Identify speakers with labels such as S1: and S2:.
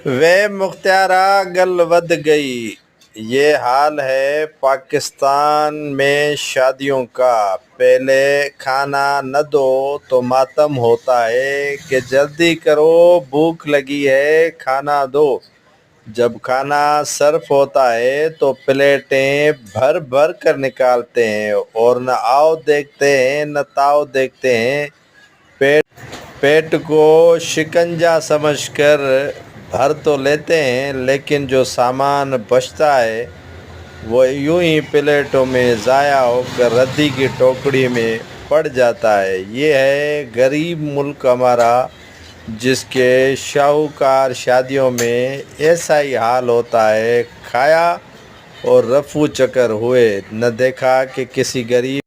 S1: وے مختارا گل with گئی۔ یہ حال ہے پاکستان میں شادیوں کا۔ پہلے کھانا نہ دو تو ماتم ہوتا ہے کہ جلدی کرو بھوک لگی ہے کھانا دو۔ جب کھانا سرو ہوتا ہے تو پلیٹیں بھر بھر کر نکالتے ہیں اور نہ آؤ دیکھتے ہیں نہ تاؤ دیکھتے ہیں۔ پیٹ کو شکنجا سمجھ کر بھر تو لیتے ہیں لیکن جو سامان بچتا ہے وہ یوں ہی پلیٹوں میں ضائع ہو کر ردی کی ٹوکری میں پڑ جاتا ہے۔ یہ ہے غریب ملک ہمارا، جس کے شاہوکار شادیوں میں ایسا ہی حال ہوتا ہے۔ کھایا اور رفو چکر ہوئے، نہ دیکھا کہ کسی غریب